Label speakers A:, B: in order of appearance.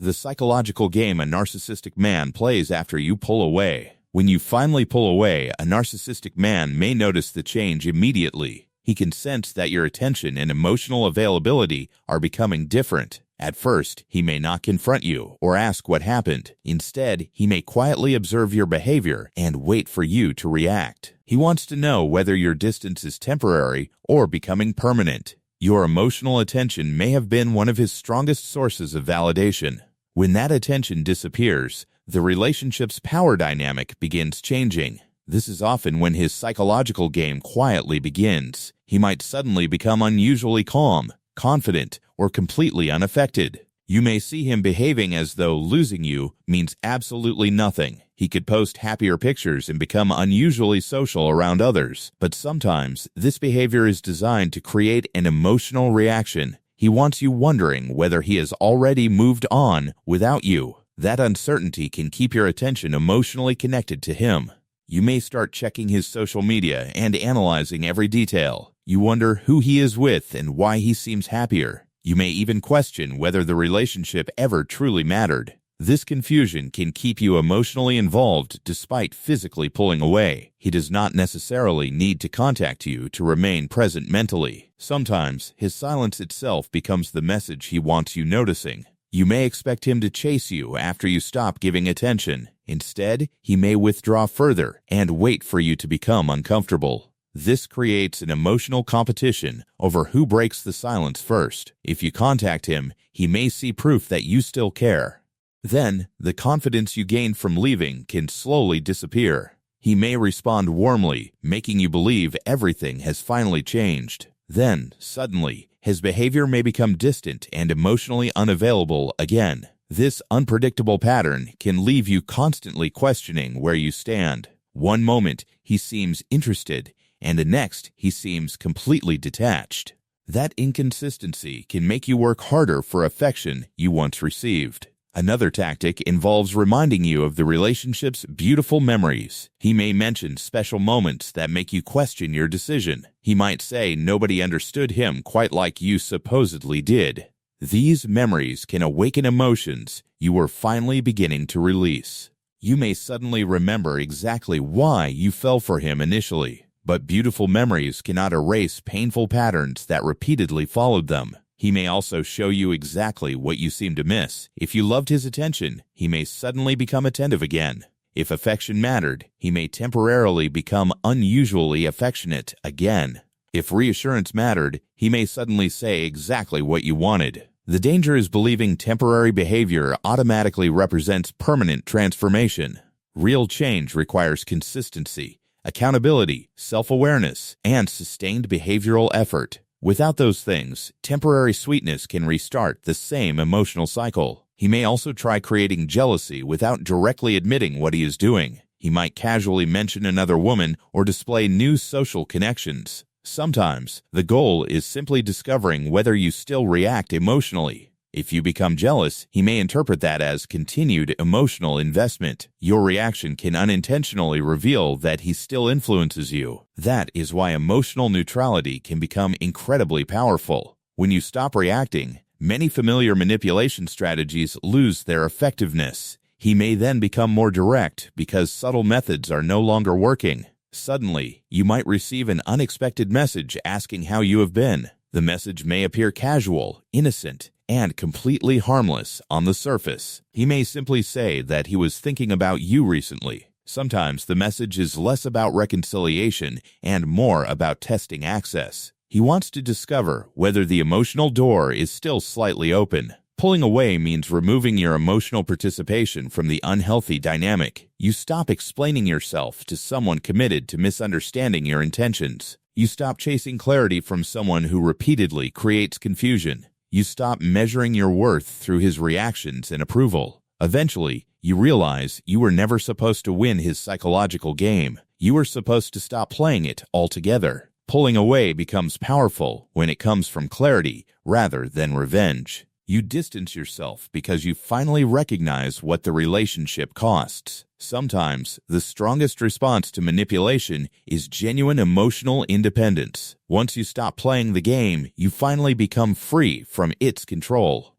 A: The psychological game a narcissistic man plays after you pull away. When you finally pull away, a narcissistic man may notice the change immediately. He can sense that your attention and emotional availability are becoming different. At first, he may not confront you or ask what happened. Instead, he may quietly observe your behavior and wait for you to react. He wants to know whether your distance is temporary or becoming permanent. Your emotional attention may have been one of his strongest sources of validation. When that attention disappears, the relationship's power dynamic begins changing. This is often when his psychological game quietly begins. He might suddenly become unusually calm, confident, or completely unaffected. You may see him behaving as though losing you means absolutely nothing. He could post happier pictures and become unusually social around others. But sometimes, this behavior is designed to create an emotional reaction. He wants you wondering whether he has already moved on without you. That uncertainty can keep your attention emotionally connected to him. You may start checking his social media and analyzing every detail. You wonder who he is with and why he seems happier. You may even question whether the relationship ever truly mattered. This confusion can keep you emotionally involved despite physically pulling away. He does not necessarily need to contact you to remain present mentally. Sometimes, his silence itself becomes the message he wants you noticing. You may expect him to chase you after you stop giving attention. Instead, he may withdraw further and wait for you to become uncomfortable. This creates an emotional competition over who breaks the silence first. If you contact him, he may see proof that you still care. Then, the confidence you gain from leaving can slowly disappear. He may respond warmly, making you believe everything has finally changed. Then, suddenly, his behavior may become distant and emotionally unavailable again. This unpredictable pattern can leave you constantly questioning where you stand. One moment, he seems interested, and the next, he seems completely detached. That inconsistency can make you work harder for affection you once received. Another tactic involves reminding you of the relationship's beautiful memories. He may mention special moments that make you question your decision. He might say nobody understood him quite like you supposedly did. These memories can awaken emotions you were finally beginning to release. You may suddenly remember exactly why you fell for him initially, but beautiful memories cannot erase painful patterns that repeatedly followed them. He may also show you exactly what you seem to miss. If you loved his attention, he may suddenly become attentive again. If affection mattered, he may temporarily become unusually affectionate again. If reassurance mattered, he may suddenly say exactly what you wanted. The danger is believing temporary behavior automatically represents permanent transformation. Real change requires consistency, accountability, self-awareness, and sustained behavioral effort. Without those things, temporary sweetness can restart the same emotional cycle. He may also try creating jealousy without directly admitting what he is doing. He might casually mention another woman or display new social connections. Sometimes, the goal is simply discovering whether you still react emotionally. If you become jealous, he may interpret that as continued emotional investment. Your reaction can unintentionally reveal that he still influences you. That is why emotional neutrality can become incredibly powerful. When you stop reacting, many familiar manipulation strategies lose their effectiveness. He may then become more direct because subtle methods are no longer working. Suddenly, you might receive an unexpected message asking how you have been. The message may appear casual, innocent, and completely harmless on the surface. He may simply say that he was thinking about you recently. Sometimes the message is less about reconciliation and more about testing access. He wants to discover whether the emotional door is still slightly open. Pulling away means removing your emotional participation from the unhealthy dynamic. You stop explaining yourself to someone committed to misunderstanding your intentions. You stop chasing clarity from someone who repeatedly creates confusion. You stop measuring your worth through his reactions and approval. Eventually, you realize you were never supposed to win his psychological game. You were supposed to stop playing it altogether. Pulling away becomes powerful when it comes from clarity rather than revenge. You distance yourself because you finally recognize what the relationship costs. Sometimes, the strongest response to manipulation is genuine emotional independence. Once you stop playing the game, you finally become free from its control.